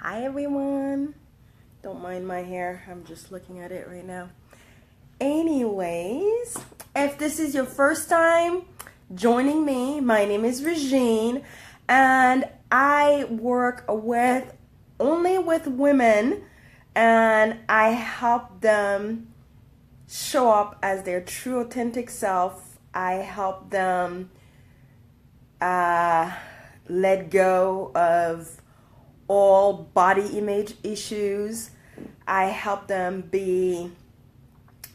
Hi everyone. Don't mind my hair. I'm just looking at it right now. Anyways, if this is your first time joining me, my name is Regine and I work only with women and I help them show up as their true authentic self. I help them let go of all body image issues. I help them be,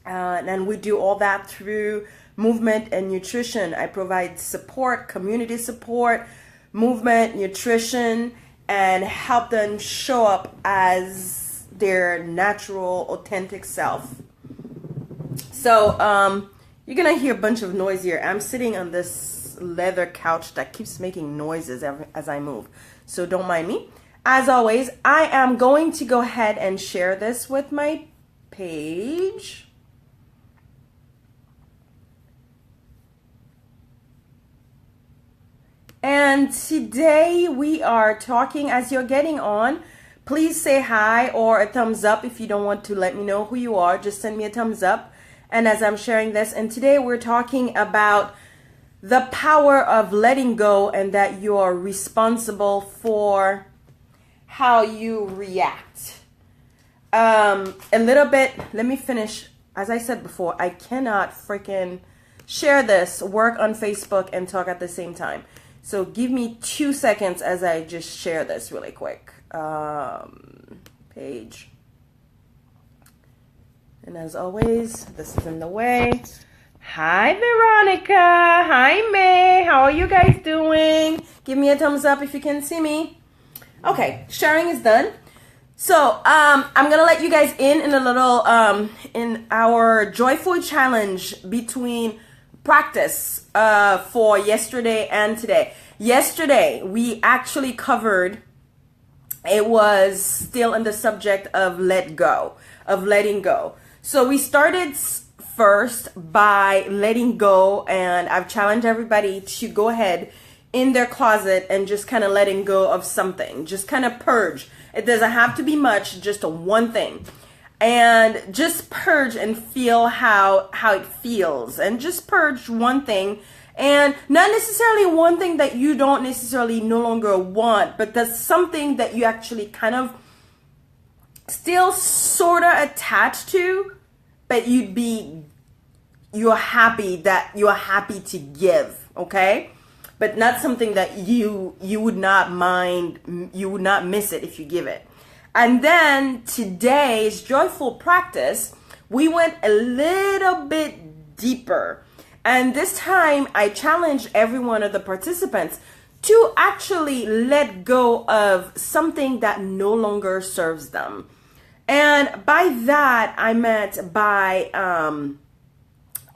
and we do all that through movement and nutrition. I provide support, community support, movement, nutrition, and help them show up as their natural, authentic self. So, you're gonna hear a bunch of noise here. I'm sitting on this leather couch that keeps making noises as I move. So don't mind me. As always, I am going to go ahead and share this with my page. And today we are talking, as you're getting on, please say hi or a thumbs up if you don't want to let me know who you are. Just send me a thumbs up. And as I'm sharing this, and today we're talking about the power of letting go and that you're responsible for how you react. A little bit, let me finish. As I said before, I cannot freaking share this, work on Facebook, and talk at the same time. So give me 2 seconds as I just share this really quick. Page. And as always, this is in the way. Hi, Veronica. Hi, May. How are you guys doing? Give me a thumbs up if you can see me. Okay, sharing is done. So, I'm gonna let you guys in a little, in our joyful challenge between practice, for yesterday and today. Yesterday, we actually covered, it was still in the subject of letting go. So we started first by letting go, and I've challenged everybody to go ahead in their closet and just kind of letting go of something, just kind of purge. It doesn't have to be much, just one thing, and just purge and feel how it feels, and just purge one thing, and not necessarily one thing that you don't necessarily no longer want, but that's something that you actually kind of still sort of attached to, but you're happy to give, okay? But not something that you would not mind, you would not miss it if you give it. And then today's joyful practice, we went a little bit deeper. And this time I challenged every one of the participants to actually let go of something that no longer serves them. And by that, I meant by,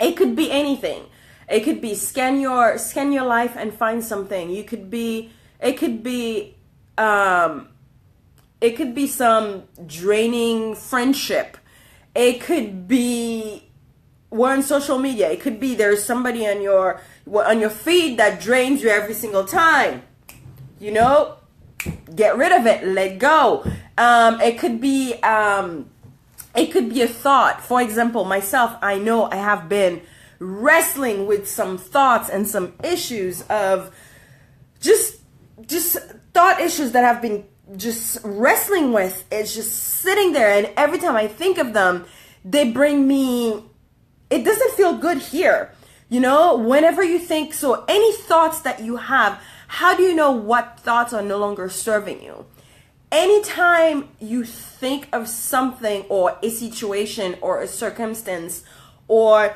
it could be anything. It could be scan your life and find something. It could be some draining friendship. It could be, we're on social media. It could be there's somebody on your feed that drains you every single time. You know, get rid of it. Let go. It could be a thought. For example, myself, I know I have been wrestling with some thoughts and some issues of just thought issues that I've been just wrestling with. It's just sitting there, and every time I think of them, they bring me, it doesn't feel good here. You know, whenever you think, so any thoughts that you have, how do you know what thoughts are no longer serving you? Anytime you think of something or a situation or a circumstance or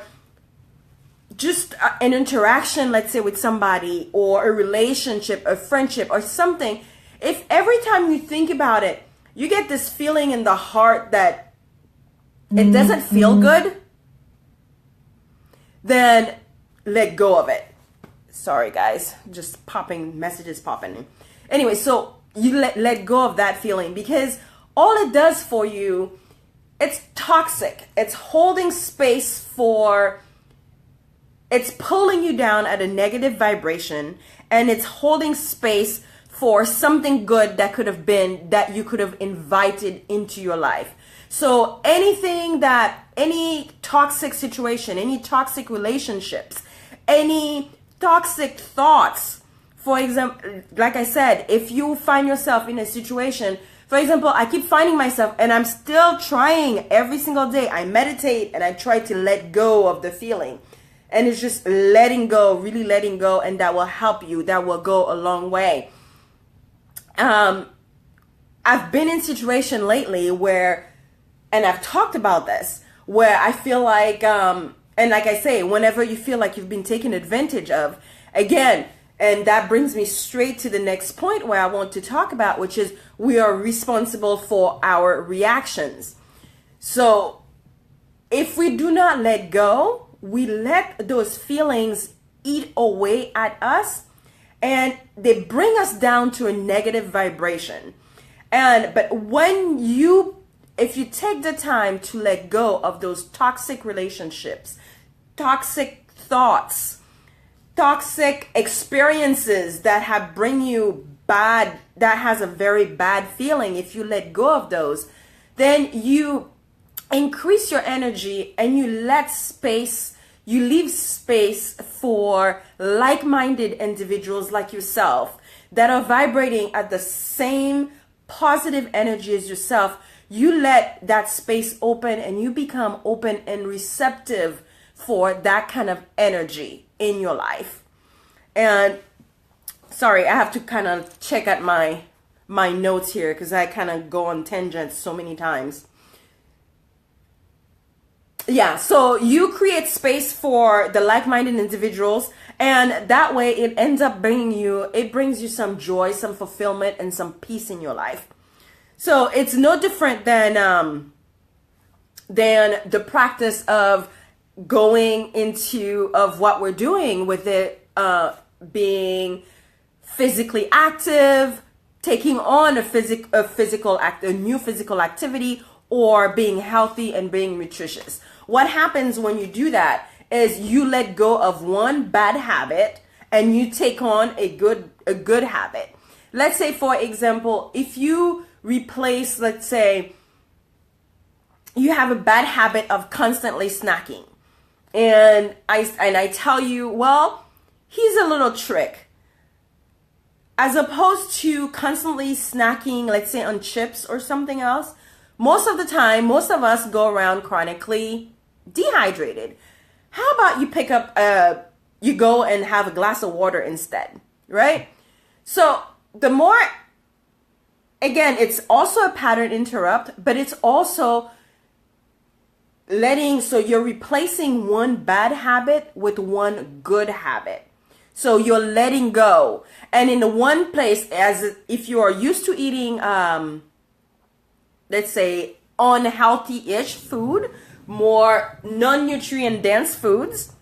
just an interaction, let's say with somebody, or a relationship, a friendship or something, if every time you think about it, you get this feeling in the heart that it doesn't feel good, then let go of it. Sorry guys, just messages popping in. Anyway, so you let go of that feeling, because all it does for you, it's toxic. It's holding space for, it's pulling you down at a negative vibration, and it's holding space for something good that could have been, that you could have invited into your life. So any toxic situation, any toxic relationships, any toxic thoughts, for example, like I said, if you find yourself in a situation, for example, I keep finding myself, and I'm still trying every single day. I meditate and I try to let go of the feeling. And it's just letting go, really letting go, and that will help you. That will go a long way. I've been in situation lately where, and I've talked about this, where I feel like, and like I say, whenever you feel like you've been taken advantage of, again, and that brings me straight to the next point where I want to talk about, which is we are responsible for our reactions. So if we do not let go, we let those feelings eat away at us, and they bring us down to a negative vibration. But if you take the time to let go of those toxic relationships, toxic thoughts, toxic experiences that have bring you bad, that has a very bad feeling, if you let go of those, then you increase your energy and you leave space for like-minded individuals like yourself that are vibrating at the same positive energy as yourself. You let that space open and you become open and receptive for that kind of energy in your life. And sorry, I have to kind of check at my notes here because I kind of go on tangents so many times. Yeah, so you create space for the like-minded individuals, and that way it ends up brings you some joy, some fulfillment, and some peace in your life. So it's no different than the practice of what we're doing with it, being physically active, taking on a new physical activity, or being healthy and being nutritious. What happens when you do that is you let go of one bad habit and you take on a good habit. Let's say, for example, if you replace, let's say you have a bad habit of constantly snacking, and I tell you, well, here's a little trick. As opposed to constantly snacking, let's say on chips or something else, most of the time, most of us go around chronically dehydrated. How about you go and have a glass of water instead, right? So the more, again, it's also a pattern interrupt, but it's also so you're replacing one bad habit with one good habit. So you're letting go. And in the one place, as if you are used to eating, let's say, unhealthy-ish food, more non-nutrient dense foods,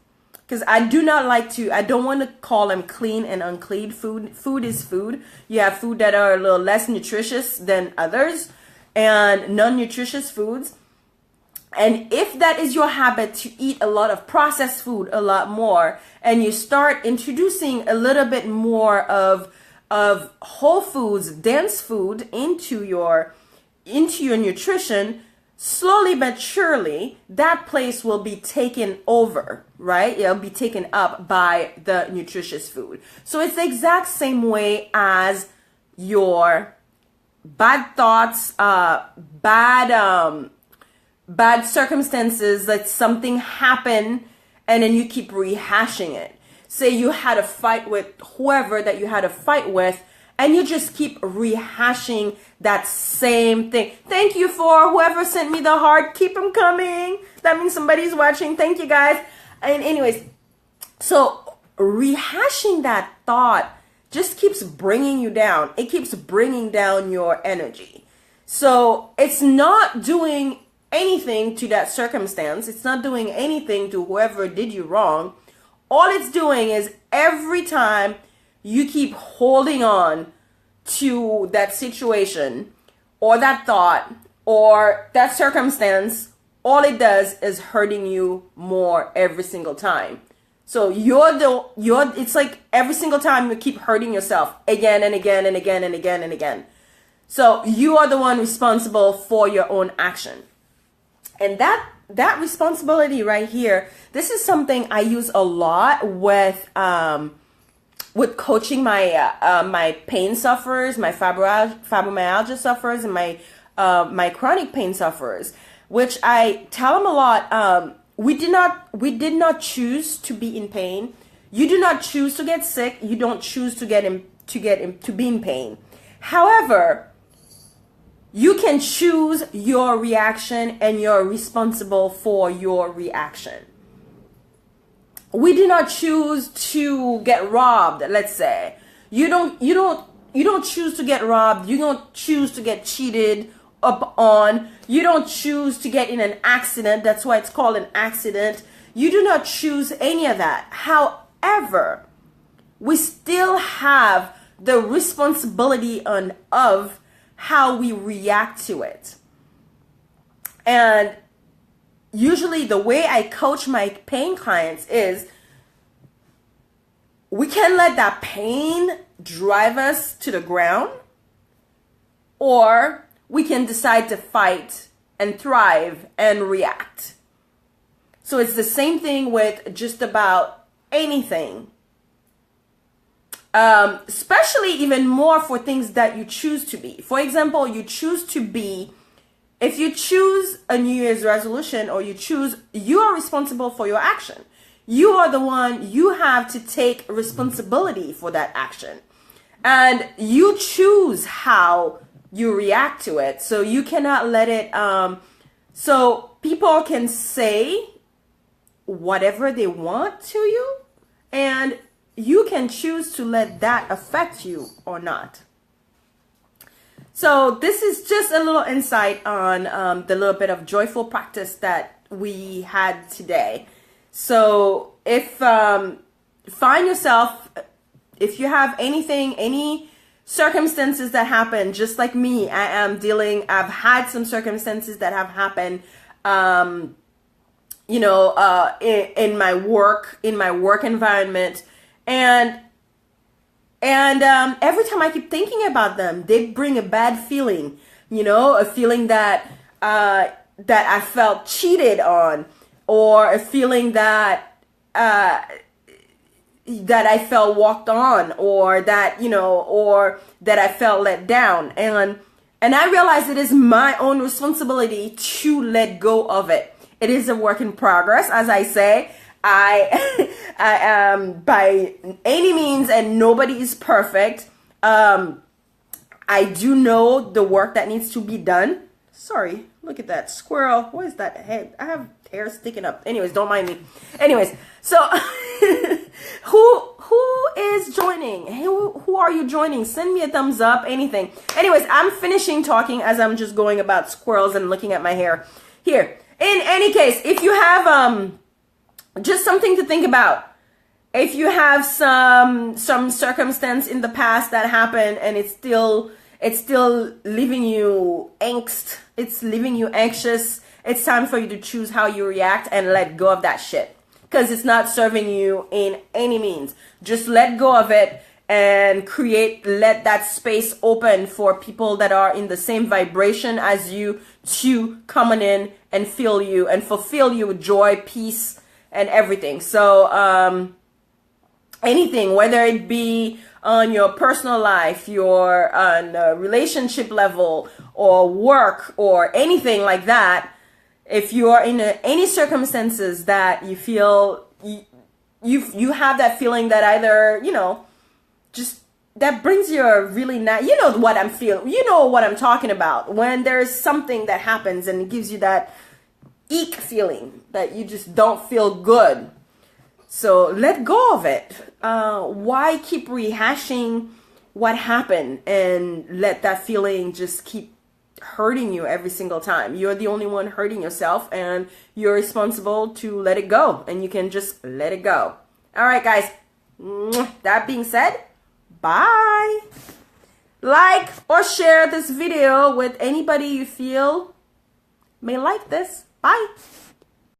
because I don't want to call them clean and unclean food. Food is food. You have food that are a little less nutritious than others, and non-nutritious foods. And if that is your habit to eat a lot of processed food a lot more, and you start introducing a little bit more of whole foods, dense food into your nutrition, slowly but surely, that place will be taken over, right? It'll be taken up by the nutritious food. So it's the exact same way as your bad thoughts, bad circumstances, that something happened and then you keep rehashing it. Say you had a fight with whoever that you had a fight with, and you just keep rehashing that same thing. Thank you for whoever sent me the heart. Keep them coming. That means somebody's watching. Thank you, guys. And anyways, so rehashing that thought just keeps bringing you down. It keeps bringing down your energy. So it's not doing anything to that circumstance. It's not doing anything to whoever did you wrong. All it's doing is every time you keep holding on to that situation or that thought or that circumstance, all it does is hurting you more every single time. So it's like every single time you keep hurting yourself again and again and again and again and again. So you are the one responsible for your own action. And that responsibility right here, this is something I use a lot with coaching my pain sufferers, my fibromyalgia sufferers, and my chronic pain sufferers, which I tell them a lot. We did not choose to be in pain. You do not choose to get sick. You don't choose to be in pain. However, you can choose your reaction, and you're responsible for your reaction. We do not choose to get robbed, let's say. You don't choose to get robbed. You don't choose to get cheated up on. You don't choose to get in an accident. That's why it's called an accident. You do not choose any of that. However, we still have the responsibility of how we react to it. And usually the way I coach my pain clients is, we can let that pain drive us to the ground, or we can decide to fight and thrive and react. So it's the same thing with just about anything. Especially even more for things that you choose to be. For example, if you choose a New Year's resolution, or you are responsible for your action. You are the one, you have to take responsibility for that action. And you choose how you react to it. So you cannot let it, so people can say whatever they want to you, and you can choose to let that affect you or not. So this is just a little insight on the little bit of joyful practice that we had today. So if find yourself, if you have any circumstances that happen, just like me, I've had some circumstances that have happened, in my work environment. And every time I keep thinking about them, they bring a bad feeling, a feeling that I felt cheated on, or a feeling that I felt walked on, or that I felt let down. And I realize it is my own responsibility to let go of it. It is a work in progress, as I say. I am by any means, and nobody is perfect. I do know the work that needs to be done. Sorry, look at that squirrel. What is that head? I have hair sticking up. Anyways, don't mind me. Anyways, so who is joining? Who are you joining? Send me a thumbs up, anything. Anyways, I'm finishing talking as I'm just going about squirrels and looking at my hair here. In any case, if you have just something to think about. If you have some circumstance in the past that happened, and it's still leaving you angst, it's leaving you anxious, it's time for you to choose how you react and let go of that shit, because it's not serving you in any means. Just let go of it and let that space open for people that are in the same vibration as you to come on in and feel you and fulfill you with joy, peace, and everything. So anything, whether it be on your personal life, your on a relationship level, or work, or anything like that, if you are in any circumstances that you feel you have that feeling that either just that brings you a really nice, what I'm feeling, what I'm talking about, when there's something that happens and it gives you that eek feeling that you just don't feel good. So let go of it. Why keep rehashing what happened and let that feeling just keep hurting you every single time? You're the only one hurting yourself, and you're responsible to let it go, and you can just let it go. All right, guys. That being said, bye. Like or share this video with anybody you feel may like this. Bye.